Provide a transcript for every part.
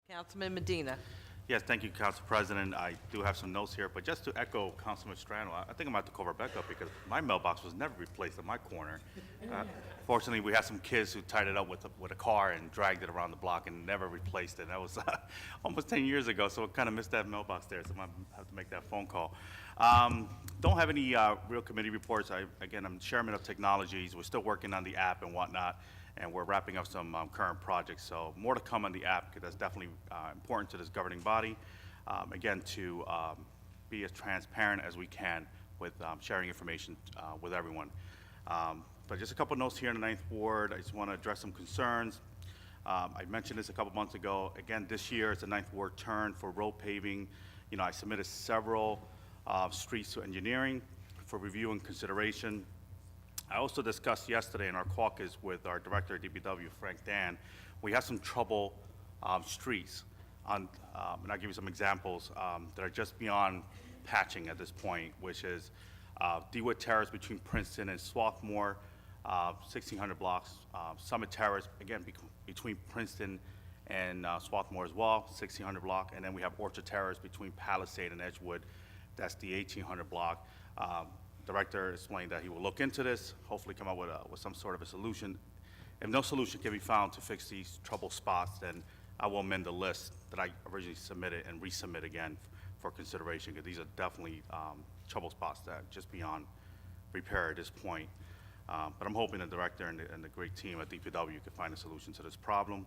Councilman Medina. Yes, thank you, Council President. I do have some notes here, but just to echo Councilman Strano, I think I'm about to call Rebecca up because my mailbox was never replaced in my corner. Fortunately, we had some kids who tied it up with a car and dragged it around the block and never replaced it. That was almost 10 years ago, so I kind of missed that mailbox there, so I'm going to have to make that phone call. Don't have any real committee reports. Again, I'm chairman of technologies. We're still working on the app and whatnot, and we're wrapping up some current projects. So more to come on the app, because that's definitely important to this governing body. Again, to be as transparent as we can with sharing information with everyone. But just a couple notes here in the Ninth Ward. I just want to address some concerns. I mentioned this a couple months ago. Again, this year it's the Ninth Ward turn for road paving. You know, I submitted several streets to engineering for review and consideration. I also discussed yesterday in our caucus with our director of DPW, Frank Dan. We have some trouble streets, and I'll give you some examples that are just beyond patching at this point, which is DeWitt Terrace between Princeton and Swarthmore, 1,600 blocks. Summit Terrace, again, between Princeton and Swarthmore as well, 1,600 block. And then we have Orchard Terrace between Palisade and Edgewood. That's the 1,800 block. Director explained that he will look into this, hopefully come up with some sort of a solution. If no solution can be found to fix these trouble spots, then I will amend the list that I originally submitted and resubmit again for consideration, because these are definitely trouble spots that are just beyond repair at this point. But I'm hoping the director and the great team at DPW can find a solution to this problem.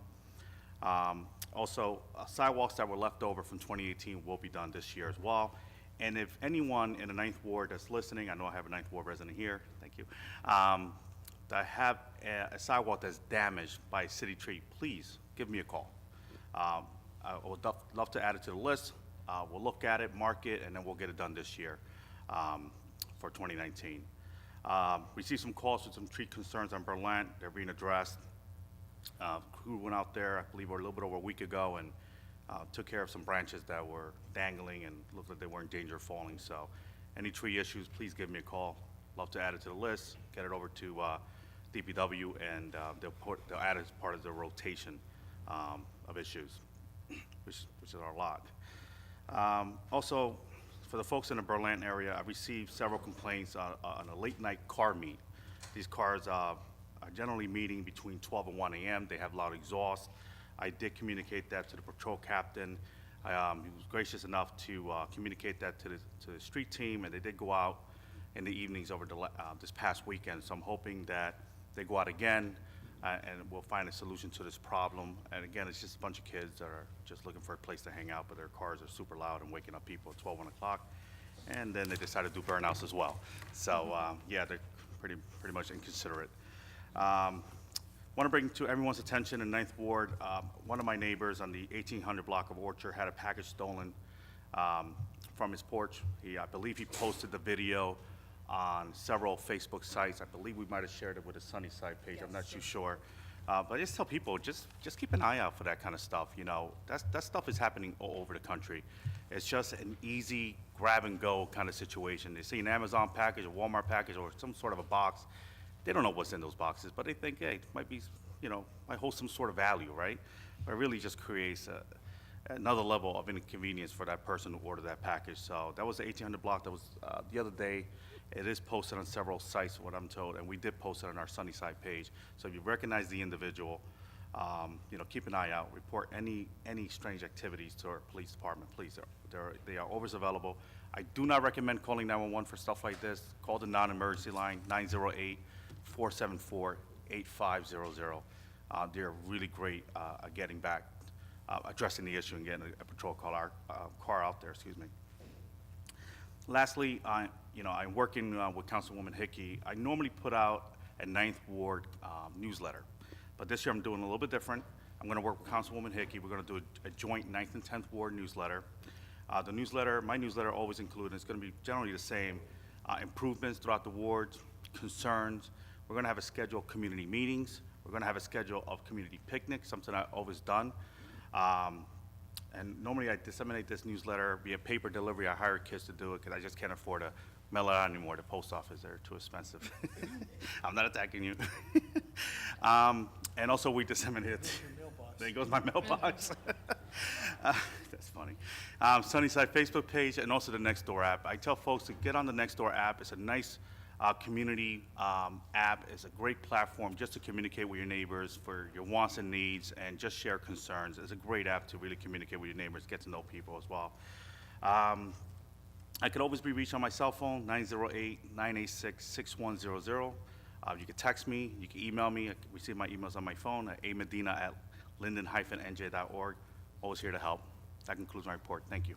Also, sidewalks that were left over from 2018 will be done this year as well. And if anyone in the Ninth Ward that's listening, I know I have a Ninth Ward resident here, thank you, that have a sidewalk that's damaged by a city tree, please give me a call. I would love to add it to the list. We'll look at it, mark it, and then we'll get it done this year for 2019. Received some calls with some tree concerns on Berlant. They're being addressed. Crew went out there, I believe, a little bit over a week ago, and took care of some branches that were dangling and looked like they were in danger of falling. So any tree issues, please give me a call. Love to add it to the list, get it over to DPW, and they'll add it as part of the rotation of issues, which is a lot. Also, for the folks in the Berlant area, I received several complaints on a late night car meet. These cars are generally meeting between 12 and 1 a.m. They have loud exhaust. I did communicate that to the patrol captain. He was gracious enough to communicate that to the street team, and they did go out in the evenings over this past weekend. So I'm hoping that they go out again, and we'll find a solution to this problem. And again, it's just a bunch of kids that are just looking for a place to hang out, but their cars are super loud and waking up people at 12, 1 o'clock. And then they decide to do burnouts as well. So yeah, they're pretty much inconsiderate. Want to bring to everyone's attention in Ninth Ward, one of my neighbors on the 1,800 block of Orchard had a package stolen from his porch. I believe he posted the video on several Facebook sites. I believe we might have shared it with the Sunnyside page. Yes. I'm not too sure. But I just tell people, just keep an eye out for that kind of stuff. You know, that stuff is happening all over the country. It's just an easy grab and go kind of situation. They see an Amazon package, a Walmart package, or some sort of a box. They don't know what's in those boxes, but they think, hey, it might be, you know, might hold some sort of value, right? But it really just creates another level of inconvenience for that person who ordered that package. So that was the 1,800 block. That was the other day. It is posted on several sites, what I'm told, and we did post it on our Sunnyside page. So if you recognize the individual, you know, keep an eye out. Report any strange activities to our police department, please. They are always available. I do not recommend calling 911 for stuff like this. Call the non-emergency line, 908-474-8500. They're really great at getting back, addressing the issue and getting a patrol car out there, excuse me. Lastly, you know, I'm working with Councilwoman Hickey. I normally put out a Ninth Ward newsletter, but this year I'm doing a little bit different. I'm going to work with Councilwoman Hickey. We're going to do a joint 9th and 10th Ward newsletter. The newsletter, my newsletter always included, it's going to be generally the same, improvements throughout the wards, concerns. We're going to have a schedule of community meetings. We're going to have a schedule of community picnics, something I've always done. And normally I disseminate this newsletter via paper delivery. I hire kids to do it because I just can't afford to mail it out anymore. The post office, they're too expensive. I'm not attacking you. And also we disseminate it. There goes my mailbox. That's funny. Sunnyside Facebook page and also the Nextdoor app. I tell folks to get on the Nextdoor app. It's a nice community app. It's a great platform just to communicate with your neighbors for your wants and needs and just share concerns. It's a great app to really communicate with your neighbors, get to know people as well. I could always be reached on my cell phone, 908-986-6100. You can text me, you can email me. I can receive my emails on my phone at amedina@linden-nj.org. Always here to help. That concludes my report. Thank you.